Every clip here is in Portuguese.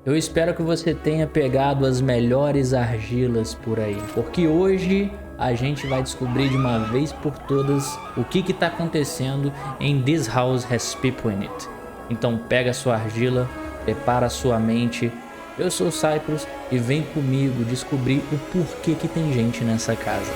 Eu espero que você tenha pegado as melhores argilas por aí, porque hoje a gente vai descobrir de uma vez por todas o que está acontecendo em This House Has People in It. Então pega a sua argila, prepara a sua mente. Eu sou o Cyprus e vem comigo descobrir o porquê que tem gente nessa casa.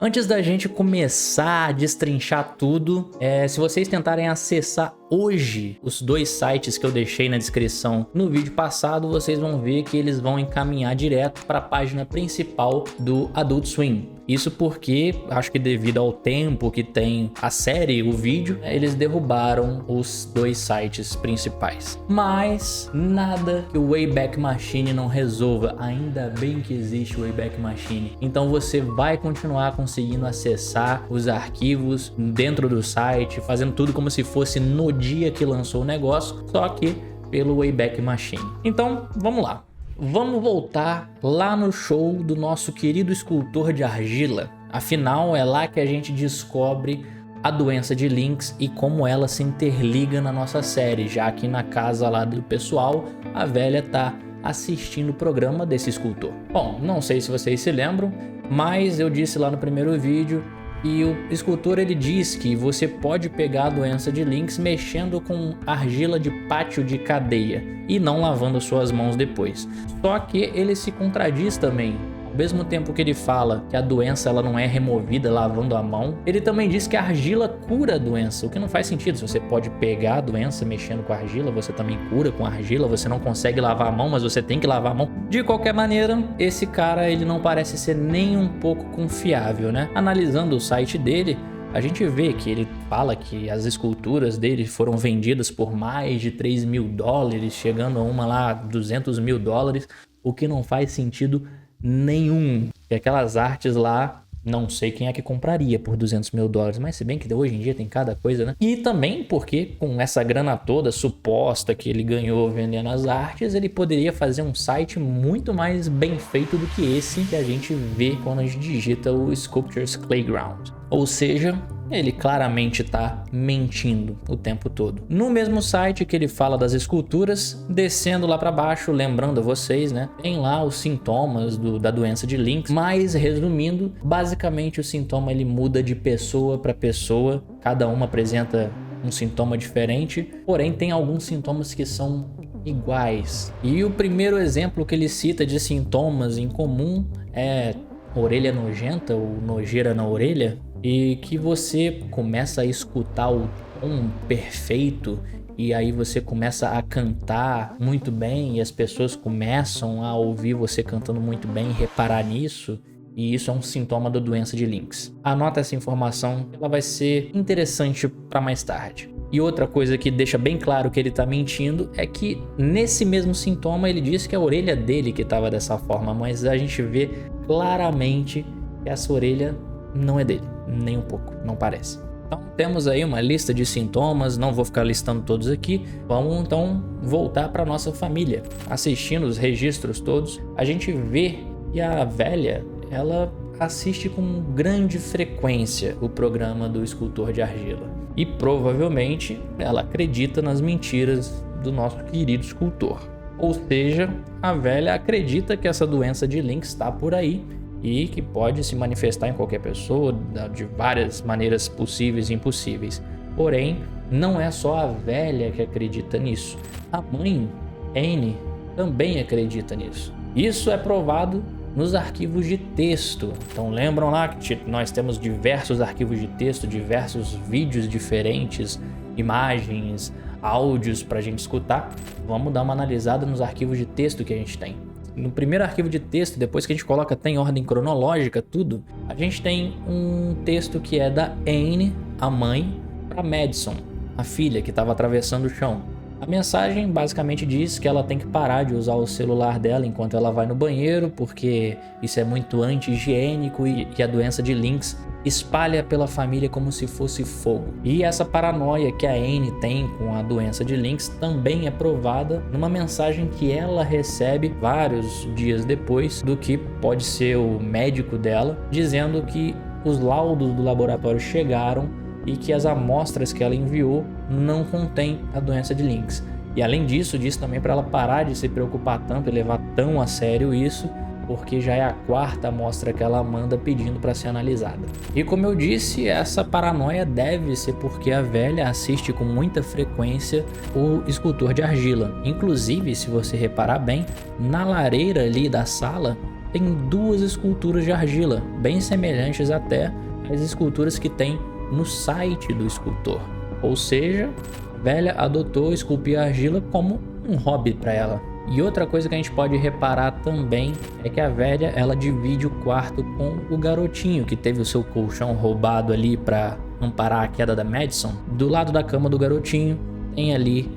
Antes da gente começar a destrinchar tudo, se vocês tentarem acessar hoje os dois sites que eu deixei na descrição no vídeo passado, vocês vão ver que eles vão encaminhar direto para a página principal do Adult Swim. Isso porque, acho que devido ao tempo que tem a série, o vídeo, eles derrubaram os dois sites principais. Mas nada que o Wayback Machine não resolva, ainda bem que existe o Wayback Machine. Então você vai continuar conseguindo acessar os arquivos dentro do site, fazendo tudo como se fosse no dia que lançou o negócio, só que pelo Wayback Machine. Então, vamos lá. Vamos voltar lá no show do nosso querido escultor de argila. Afinal, é lá que a gente descobre a doença de Lynx e como ela se interliga na nossa série, já que na casa lá do pessoal, a velha tá assistindo o programa desse escultor. Bom, não sei se vocês se lembram, mas eu disse lá no primeiro vídeo e o escultor ele diz que você pode pegar a doença de Lynx mexendo com argila de pátio de cadeia e não lavando suas mãos depois. Só que ele se contradiz também. Ao mesmo tempo que ele fala que a doença ela não é removida lavando a mão, ele também diz que a argila cura a doença, o que não faz sentido. Se você pode pegar a doença mexendo com a argila, você também cura com a argila, você não consegue lavar a mão, mas você tem que lavar a mão. De qualquer maneira, esse cara ele não parece ser nem um pouco confiável, né? Analisando o site dele, a gente vê que ele fala que as esculturas dele foram vendidas por mais de 3 mil dólares, chegando a uma lá 200 mil dólares, o que não faz sentido nenhum. E aquelas artes lá, não sei quem é que compraria por 200 mil dólares, mas se bem que hoje em dia tem cada coisa, né? E também porque com essa grana toda suposta que ele ganhou vendendo as artes, ele poderia fazer um site muito mais bem feito do que esse que a gente vê quando a gente digita o Sculptures Playground. Ou seja, ele claramente está mentindo o tempo todo. No mesmo site que ele fala das esculturas, descendo lá para baixo, lembrando a vocês, né? Tem lá os sintomas da doença de Lynx, mas resumindo, basicamente o sintoma ele muda de pessoa para pessoa, cada uma apresenta um sintoma diferente, porém tem alguns sintomas que são iguais. E o primeiro exemplo que ele cita de sintomas em comum é orelha nojenta ou nojeira na orelha, e que você começa a escutar o tom perfeito e aí você começa a cantar muito bem e as pessoas começam a ouvir você cantando muito bem e reparar nisso, e isso é um sintoma da doença de Lynx. Anota essa informação, ela vai ser interessante para mais tarde. E outra coisa que deixa bem claro que ele tá mentindo é que nesse mesmo sintoma ele disse que a orelha dele que estava dessa forma, mas a gente vê claramente que essa orelha não é dele, nem um pouco, não parece. Então temos aí uma lista de sintomas, não vou ficar listando todos aqui. Vamos então voltar para nossa família. Assistindo os registros todos, a gente vê que a velha, ela assiste com grande frequência o programa do escultor de argila. E provavelmente ela acredita nas mentiras do nosso querido escultor. Ou seja, a velha acredita que essa doença de Lynx está por aí e que pode se manifestar em qualquer pessoa de várias maneiras possíveis e impossíveis. Porém, não é só a velha que acredita nisso. A mãe, Anne, também acredita nisso. Isso é provado nos arquivos de texto. Então lembram lá que nós temos diversos arquivos de texto, diversos vídeos diferentes, imagens, áudios para a gente escutar. Vamos dar uma analisada nos arquivos de texto que a gente tem. No primeiro arquivo de texto, depois que a gente coloca até em ordem cronológica tudo, a gente tem um texto que é da Anne, a mãe, para Madison, a filha que estava atravessando o chão. A mensagem basicamente diz que ela tem que parar de usar o celular dela enquanto ela vai no banheiro, porque isso é muito anti-higiênico e a doença de Lynx espalha pela família como se fosse fogo. E essa paranoia que a Anne tem com a doença de Lynx também é provada numa mensagem que ela recebe vários dias depois do que pode ser o médico dela, dizendo que os laudos do laboratório chegaram e que as amostras que ela enviou não contêm a doença de Lynx. E além disso, diz também para ela parar de se preocupar tanto e levar tão a sério isso, porque já é a quarta amostra que ela manda pedindo para ser analisada. E como eu disse, essa paranoia deve ser porque a velha assiste com muita frequência o escultor de argila. Inclusive, se você reparar bem, na lareira ali da sala tem 2 esculturas de argila, bem semelhantes até às esculturas que tem no site do escultor. Ou seja, a velha adotou esculpir a argila como um hobby para ela. E outra coisa que a gente pode reparar também é que a velha, ela divide o quarto com o garotinho que teve o seu colchão roubado ali para não parar a queda da Madison. Do lado da cama do garotinho tem ali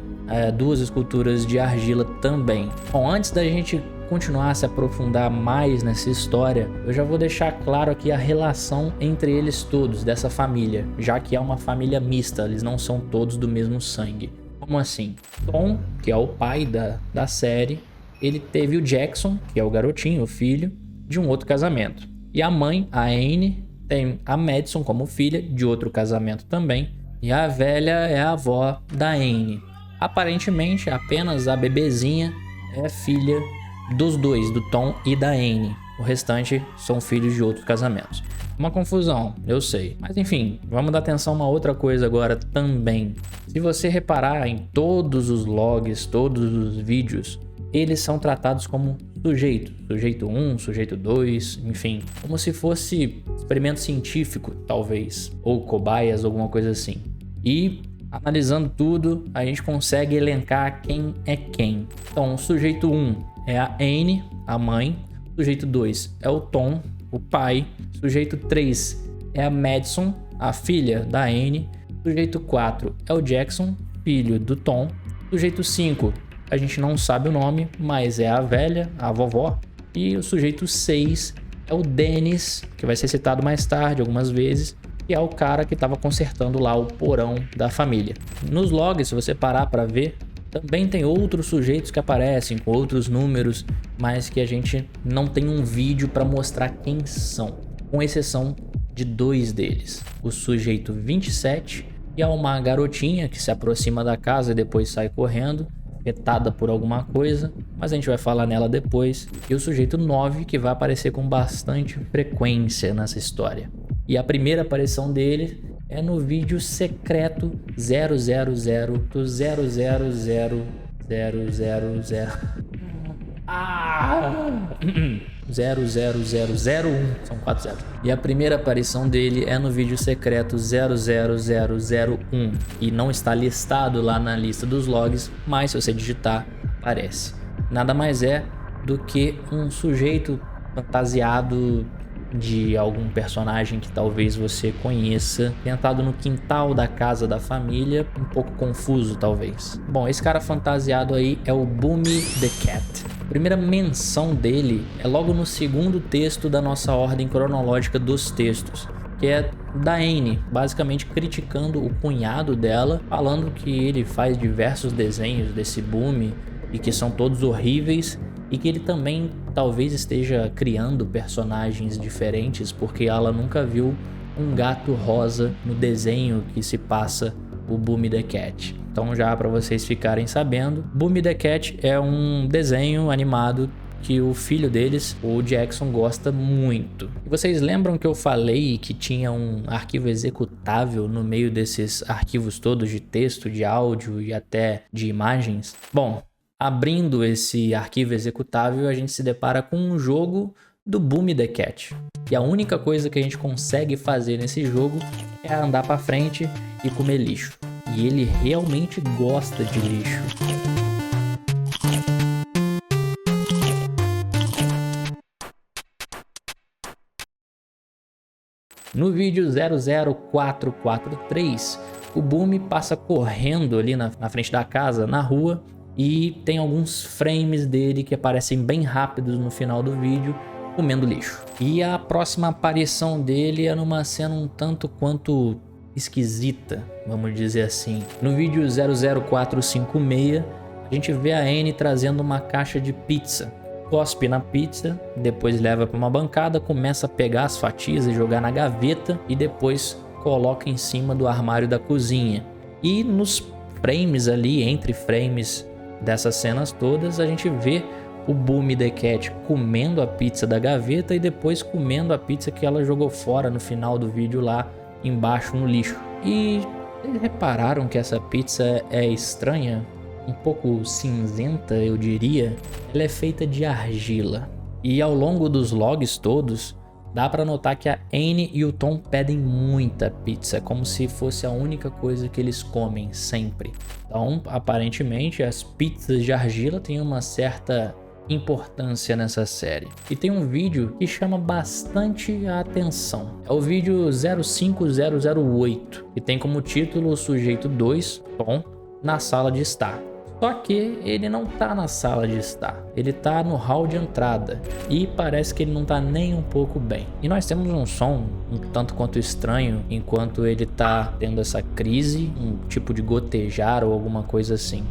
2 esculturas de argila também. Bom, antes da gente continuar a se aprofundar mais nessa história, eu já vou deixar claro aqui a relação entre eles todos, dessa família, já que é uma família mista, eles não são todos do mesmo sangue. Como assim? Tom, que é o pai da série, ele teve o Jackson, que é o garotinho, o filho, de um outro casamento. E a mãe, a Anne, tem a Madison como filha, de outro casamento também. E a velha é a avó da Anne. Aparentemente, apenas a bebezinha é filha dos dois, do Tom e da Anne. O restante são filhos de outros casamentos. Uma confusão, eu sei. Mas enfim, vamos dar atenção a uma outra coisa agora também. Se você reparar em todos os logs, todos os vídeos, eles são tratados como sujeito. Sujeito 1, sujeito 2, enfim. Como se fosse experimento científico, talvez. Ou cobaias, alguma coisa assim. E analisando tudo, a gente consegue elencar quem é quem. Então, o sujeito 1 é a Anne, a mãe. Sujeito 2 é o Tom, o pai. Sujeito 3 é a Madison, a filha da Anne. Sujeito 4 é o Jackson, filho do Tom. Sujeito 5, a gente não sabe o nome, mas é a velha, a vovó. E o sujeito 6 é o Dennis, que vai ser citado mais tarde algumas vezes, que é o cara que estava consertando lá o porão da família. Nos logs, se você parar para ver, também tem outros sujeitos que aparecem com outros números, mas que a gente não tem um vídeo para mostrar quem são, com exceção de 2 deles. O sujeito 27, que é uma garotinha que se aproxima da casa e depois sai correndo, afetada por alguma coisa, mas a gente vai falar nela depois. E o sujeito 9, que vai aparecer com bastante frequência nessa história. E a primeira aparição dele é no vídeo secreto 000 do 000000. 00001, são 4 zeros. E a primeira aparição dele é no vídeo secreto 00001 e não está listado lá na lista dos logs, mas se você digitar, aparece. Nada mais é do que um sujeito fantasiado de algum personagem que talvez você conheça, sentado no quintal da casa da família, um pouco confuso talvez. Bom, esse cara fantasiado aí é o Boomy the Cat. A primeira menção dele é logo no segundo texto da nossa ordem cronológica dos textos, que é da Anne, basicamente criticando o cunhado dela, falando que ele faz diversos desenhos desse Boomy e que são todos horríveis, e que ele também talvez esteja criando personagens diferentes porque ela nunca viu um gato rosa no desenho que se passa o Boomy the Cat. Então, já para vocês ficarem sabendo, Boomy the Cat é um desenho animado que o filho deles, o Jackson, gosta muito. E vocês lembram que eu falei que tinha um arquivo executável no meio desses arquivos todos de texto, de áudio e até de imagens? Bom, abrindo esse arquivo executável, a gente se depara com um jogo do Boomy the Cat. E a única coisa que a gente consegue fazer nesse jogo é andar para frente e comer lixo. E ele realmente gosta de lixo. No vídeo 00443, o Boomy passa correndo ali na frente da casa, na rua, e tem alguns frames dele que aparecem bem rápidos no final do vídeo, comendo lixo. E a próxima aparição dele é numa cena um tanto quanto esquisita, vamos dizer assim. No vídeo 00456, a gente vê a Anne trazendo uma caixa de pizza. Cospe na pizza, depois leva para uma bancada, começa a pegar as fatias e jogar na gaveta e depois coloca em cima do armário da cozinha. E nos frames ali, entre frames dessas cenas todas, a gente vê o Boomy the Cat comendo a pizza da gaveta e depois comendo a pizza que ela jogou fora no final do vídeo lá embaixo no lixo. E vocês repararam que essa pizza é estranha? Um pouco cinzenta, eu diria. Ela é feita de argila. E ao longo dos logs todos, dá pra notar que a Anne e o Tom pedem muita pizza, como se fosse a única coisa que eles comem sempre. Então, aparentemente, as pizzas de argila têm uma certa importância nessa série. E tem um vídeo que chama bastante a atenção. É o vídeo 05008, que tem como título o sujeito 2, Tom, na sala de estar. Só que ele não tá na sala de estar, ele tá no hall de entrada e parece que ele não tá nem um pouco bem. E nós temos um som um tanto quanto estranho enquanto ele tá tendo essa crise, um tipo de gotejar ou alguma coisa assim.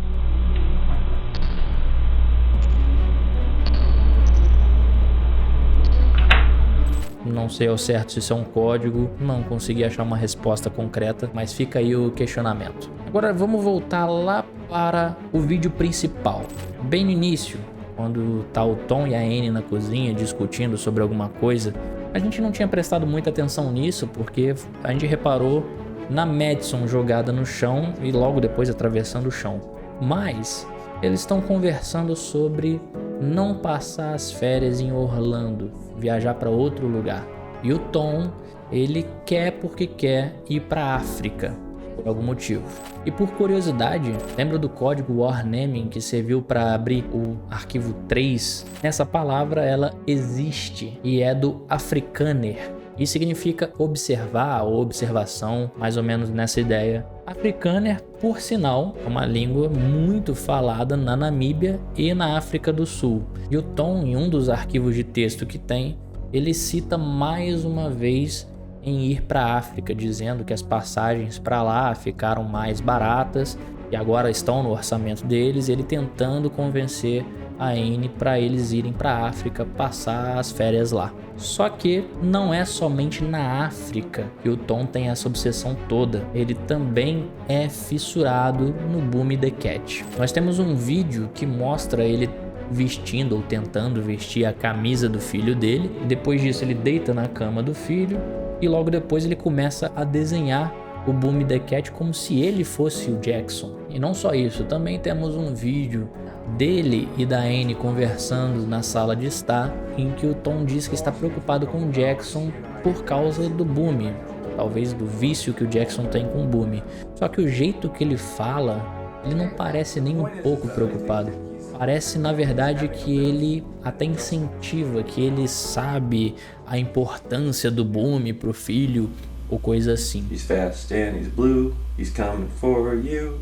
Não sei ao certo se isso é um código, não consegui achar uma resposta concreta, mas fica aí o questionamento. Agora vamos voltar lá para o vídeo principal. Bem no início, quando tá o Tom e a Anne na cozinha discutindo sobre alguma coisa, a gente não tinha prestado muita atenção nisso porque a gente reparou na Madison jogada no chão e logo depois atravessando o chão. Mas eles estão conversando sobre não passar as férias em Orlando, viajar para outro lugar. E o Tom, ele quer porque quer ir para África, por algum motivo. E por curiosidade, lembra do código warnaming que serviu para abrir o arquivo 3? Nessa palavra ela existe e é do Afrikaner. E significa observar ou observação, mais ou menos nessa ideia. Afrikaner, por sinal, é uma língua muito falada na Namíbia e na África do Sul. E o Tom, em um dos arquivos de texto que tem, ele cita mais uma vez em ir para a África, dizendo que as passagens para lá ficaram mais baratas e agora estão no orçamento deles, ele tentando convencer a Anne para eles irem para a África passar as férias lá. Só que não é somente na África que o Tom tem essa obsessão toda, ele também é fissurado no Boomy the Cat. Nós temos um vídeo que mostra ele vestindo ou tentando vestir a camisa do filho dele, depois disso ele deita na cama do filho e logo depois ele começa a desenhar o Boomy the Cat como se ele fosse o Jackson. E não só isso, também temos um vídeo dele e da Anne conversando na sala de estar, em que o Tom diz que está preocupado com o Jackson por causa do Boomy, talvez do vício que o Jackson tem com o Boomy. Só que o jeito que ele fala, ele não parece nem um pouco preocupado. Parece na verdade que ele até incentiva, que ele sabe a importância do Boomy pro filho ou coisa assim. He's fast and he's blue, he's coming for you.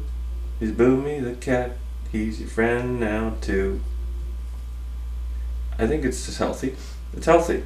He's Boomy the cat, he's your friend now too. I think it's just healthy. It's healthy.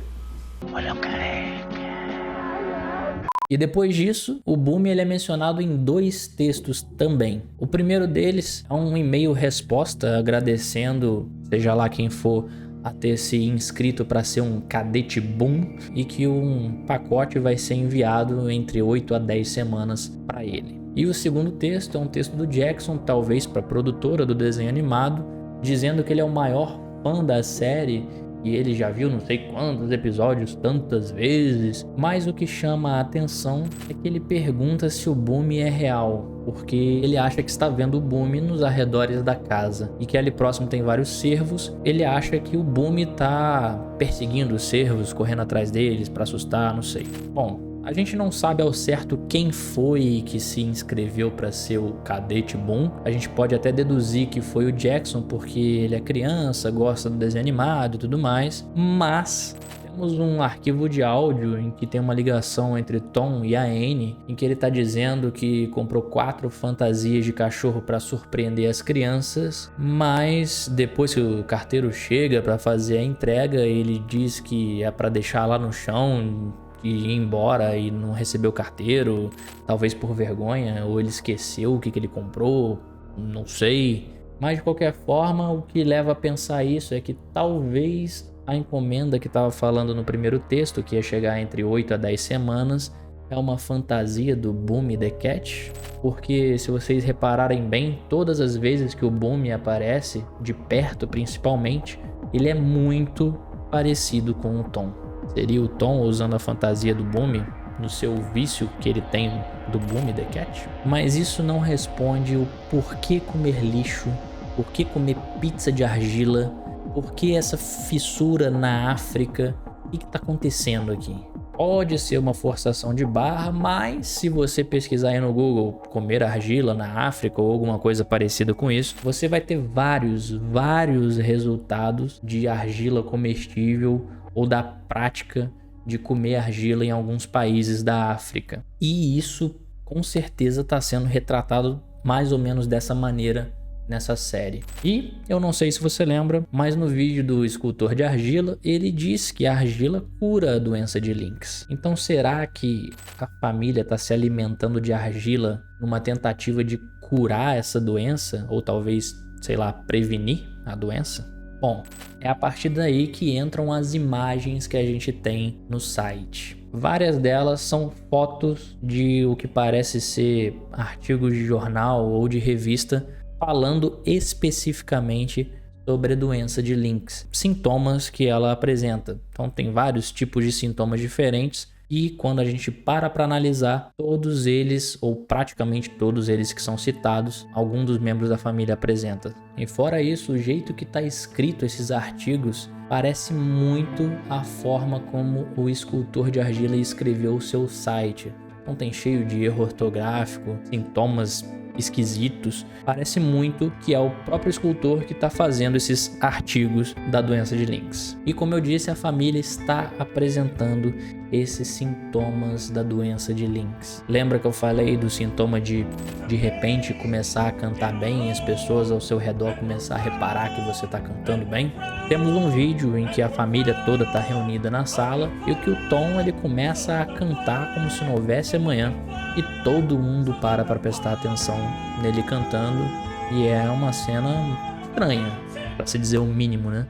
E depois disso, o Boomy ele é mencionado em 2 textos também. O primeiro deles é um e-mail resposta agradecendo, seja lá quem for, a ter se inscrito para ser um cadete Boom e que um pacote vai ser enviado entre 8 a 10 semanas para ele. E o segundo texto é um texto do Jackson, talvez para a produtora do desenho animado, dizendo que ele é o maior fã da série e ele já viu não sei quantos episódios tantas vezes, mas o que chama a atenção é que ele pergunta se o Boomy é real, porque ele acha que está vendo o Boomy nos arredores da casa e que ali próximo tem vários cervos. Ele acha que o Boomy tá perseguindo os cervos, correndo atrás deles para assustar, não sei. Bom, a gente não sabe ao certo quem foi que se inscreveu para ser o cadete Boom. A gente pode até deduzir que foi o Jackson, porque ele é criança, gosta do desenho animado e tudo mais. Mas Temos um arquivo de áudio em que tem uma ligação entre Tom e a Anne, em que ele tá dizendo que comprou 4 fantasias de cachorro para surpreender as crianças, mas depois que o carteiro chega para fazer a entrega, ele diz que é para deixar lá no chão e ir embora e não recebeu o carteiro, talvez por vergonha, ou ele esqueceu o que ele comprou, não sei. Mas de qualquer forma, o que leva a pensar isso é que talvez a encomenda que estava falando no primeiro texto, que ia chegar entre 8 a 10 semanas, é uma fantasia do Boomy the Cat, porque se vocês repararem bem, todas as vezes que o Boomy aparece, de perto principalmente, ele é muito parecido com o Tom. Seria o Tom usando a fantasia do Boomy no seu vício que ele tem do Boomy the Cat? Mas isso não responde o porquê comer lixo, porquê comer pizza de argila, porquê essa fissura na África, o que está acontecendo aqui? Pode ser uma forçação de barra, mas se você pesquisar aí no Google comer argila na África ou alguma coisa parecida com isso, você vai ter vários resultados de argila comestível ou da prática de comer argila em alguns países da África. E isso com certeza está sendo retratado mais ou menos dessa maneira nessa série. E eu não sei se você lembra, mas no vídeo do escultor de argila, ele diz que a argila cura a doença de Lynx. Então será que a família está se alimentando de argila numa tentativa de curar essa doença? Ou talvez, sei lá, prevenir a doença? Bom, é a partir daí que entram as imagens que a gente tem no site. Várias delas são fotos de o que parece ser artigos de jornal ou de revista falando especificamente sobre a doença de Lynx, sintomas que ela apresenta. Então tem vários tipos de sintomas diferentes e quando a gente para analisar, todos eles, ou praticamente todos eles que são citados, algum dos membros da família apresenta. E fora isso, o jeito que está escrito esses artigos parece muito a forma como o escultor de argila escreveu o seu site. Então tem cheio de erro ortográfico, sintomas esquisitos. Parece muito que é o próprio escultor que está fazendo esses artigos da doença de Lynx. E como eu disse, a família está apresentando esses sintomas da doença de Lynx. Lembra que eu falei do sintoma de repente começar a cantar bem e as pessoas ao seu redor começar a reparar que você está cantando bem? Temos um vídeo em que a família toda está reunida na sala e que o Tom ele começa a cantar como se não houvesse amanhã e todo mundo para prestar atenção nele cantando e é uma cena estranha, para se dizer o mínimo, né?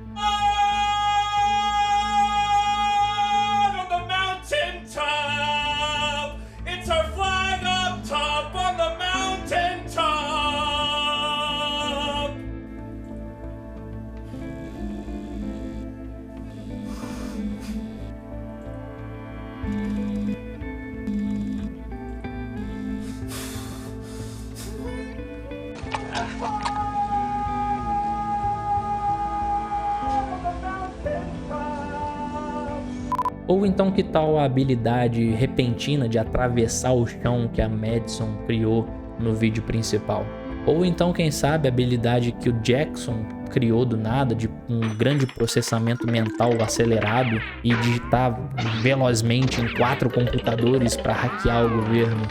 Ou então que tal a habilidade repentina de atravessar o chão que a Madison criou no vídeo principal? Ou então, quem sabe, a habilidade que o Jackson criou do nada, de um grande processamento mental acelerado e digitar velozmente em 4 computadores para hackear o governo.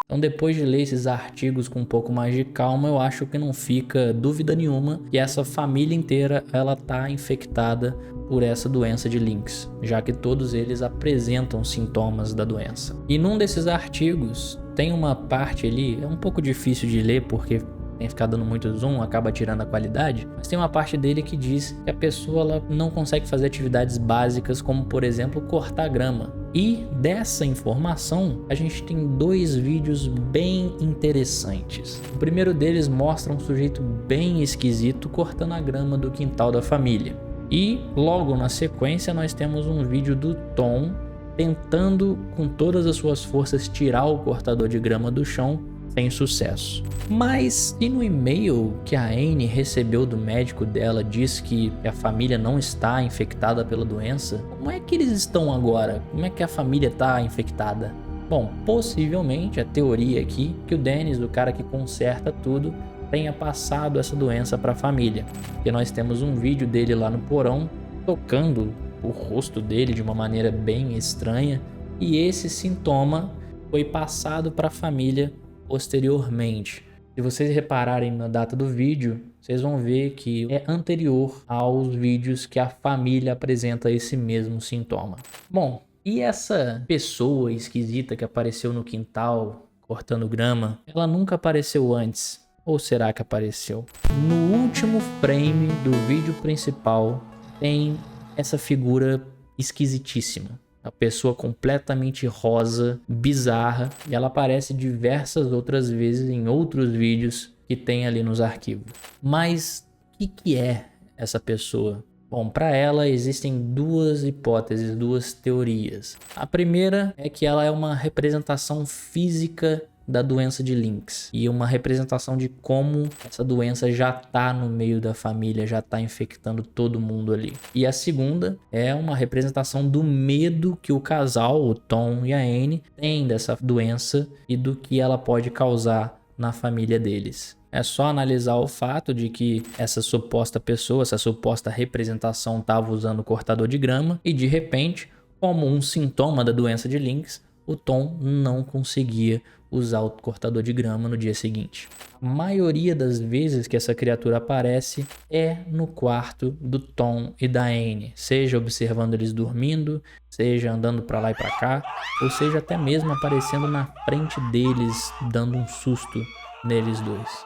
Então, depois de ler esses artigos com um pouco mais de calma, eu acho que não fica dúvida nenhuma que essa família inteira ela tá infectada por essa doença de Lynx, já que todos eles apresentam sintomas da doença. E num desses artigos tem uma parte ali, é um pouco difícil de ler porque tem que ficar dando muito zoom, acaba tirando a qualidade, mas tem uma parte dele que diz que a pessoa ela não consegue fazer atividades básicas como, por exemplo, cortar grama. E dessa informação, a gente tem 2 vídeos bem interessantes. O primeiro deles mostra um sujeito bem esquisito cortando a grama do quintal da família. E logo na sequência nós temos um vídeo do Tom tentando com todas as suas forças tirar o cortador de grama do chão sem sucesso. Mas e no e-mail que a Anne recebeu do médico dela diz que a família não está infectada pela doença? Como é que eles estão agora? Como é que a família está infectada? Bom, possivelmente a teoria aqui que o Dennis, o cara que conserta tudo, tenha passado essa doença para a família. Porque nós temos um vídeo dele lá no porão tocando o rosto dele de uma maneira bem estranha, e esse sintoma foi passado para a família posteriormente. Se vocês repararem na data do vídeo, vocês vão ver que é anterior aos vídeos que a família apresenta esse mesmo sintoma. Bom, e essa pessoa esquisita que apareceu no quintal cortando grama, ela nunca apareceu antes. Ou será que apareceu? No último frame do vídeo principal tem essa figura esquisitíssima. A pessoa completamente rosa, bizarra, e ela aparece diversas outras vezes em outros vídeos que tem ali nos arquivos. Mas o que é essa pessoa? Bom, para ela existem duas hipóteses, duas teorias. A primeira é que ela é uma representação física da doença de Lynch e uma representação de como essa doença já tá no meio da família, já tá infectando todo mundo ali. E a segunda é uma representação do medo que o casal, o Tom e a Anne, tem dessa doença e do que ela pode causar na família deles. É só analisar o fato de que essa suposta pessoa, essa suposta representação estava usando cortador de grama e de repente, como um sintoma da doença de Lynch, o Tom não conseguia usar o cortador de grama no dia seguinte. A maioria das vezes que essa criatura aparece é no quarto do Tom e da Anne, seja observando eles dormindo, seja andando para lá e para cá, ou seja até mesmo aparecendo na frente deles, dando um susto neles dois.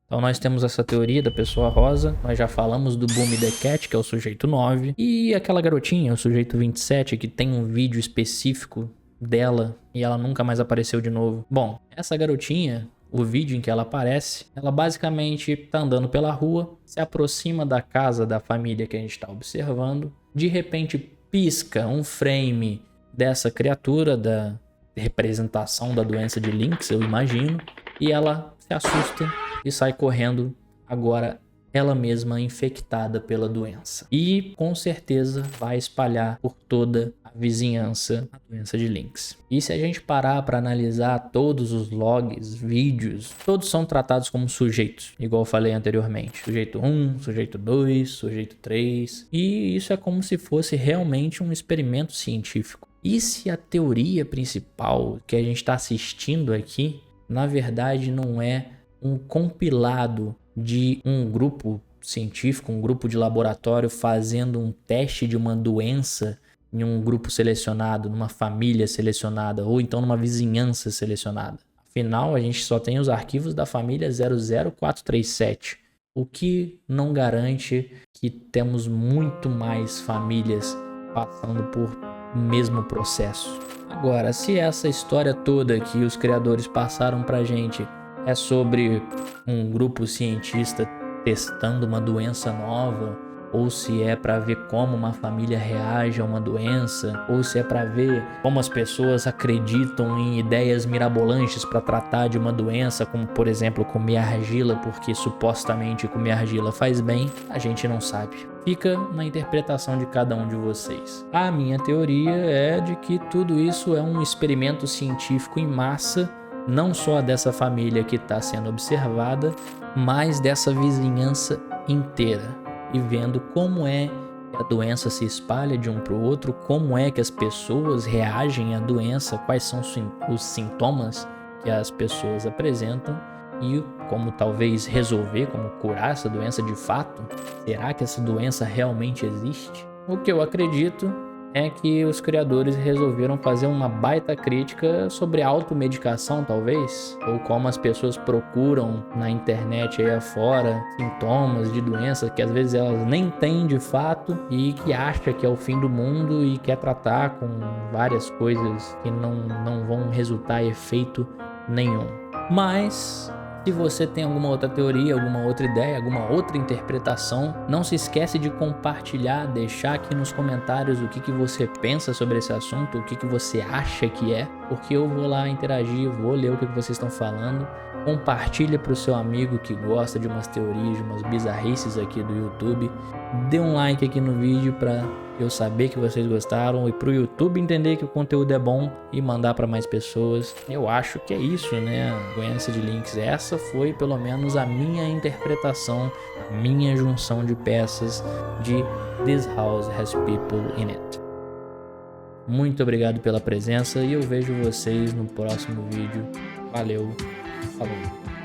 Então nós temos essa teoria da pessoa rosa, nós já falamos do Boomy the Cat, que é o sujeito 9, e aquela garotinha, o sujeito 27, que tem um vídeo específico dela e ela nunca mais apareceu de novo. Bom, essa garotinha, o vídeo em que ela aparece, ela basicamente tá andando pela rua, se aproxima da casa da família que a gente está observando, de repente pisca um frame dessa criatura, da representação da doença de Lynch, eu imagino, e ela se assusta e sai correndo, agora ela mesma infectada pela doença. E com certeza vai espalhar por toda a vizinhança a doença de Lynch. E se a gente parar para analisar todos os logs, vídeos, todos são tratados como sujeitos, igual eu falei anteriormente. Sujeito 1, sujeito 2, sujeito 3. E isso é como se fosse realmente um experimento científico. E se a teoria principal que a gente está assistindo aqui, na verdade não é um compilado de um grupo científico, um grupo de laboratório fazendo um teste de uma doença em um grupo selecionado, numa família selecionada ou então numa vizinhança selecionada. Afinal, a gente só tem os arquivos da família 00437, o que não garante que temos muito mais famílias passando por mesmo processo. Agora, se essa história toda que os criadores passaram pra gente é sobre um grupo cientista testando uma doença nova, ou se é para ver como uma família reage a uma doença, ou se é para ver como as pessoas acreditam em ideias mirabolantes para tratar de uma doença, como por exemplo comer argila porque supostamente comer argila faz bem, a gente não sabe. Fica na interpretação de cada um de vocês. A minha teoria é de que tudo isso é um experimento científico em massa, não só dessa família que está sendo observada, mas dessa vizinhança inteira, e vendo como é que a doença se espalha de um para o outro, como é que as pessoas reagem à doença, quais são os sintomas que as pessoas apresentam e como talvez resolver, como curar essa doença de fato. Será que essa doença realmente existe? O que eu acredito é que os criadores resolveram fazer uma baita crítica sobre automedicação, talvez, ou como as pessoas procuram na internet aí afora sintomas de doenças que às vezes elas nem têm de fato e que acha que é o fim do mundo e quer tratar com várias coisas que não vão resultar em efeito nenhum. Mas se você tem alguma outra teoria, alguma outra ideia, alguma outra interpretação, não se esquece de compartilhar, deixar aqui nos comentários o que você pensa sobre esse assunto, o que você acha que é, porque eu vou lá interagir, vou ler o que vocês estão falando. Compartilha para o seu amigo que gosta de umas teorias, de umas bizarrices aqui do YouTube. dê um like aqui no vídeo pra eu saber que vocês gostaram e pro YouTube entender que o conteúdo é bom e mandar para mais pessoas. Eu acho que é isso, né? Sequência de links. Essa foi pelo menos a minha interpretação, minha junção de peças de This House Has People in It. Muito obrigado pela presença e eu vejo vocês no próximo vídeo. Valeu, falou!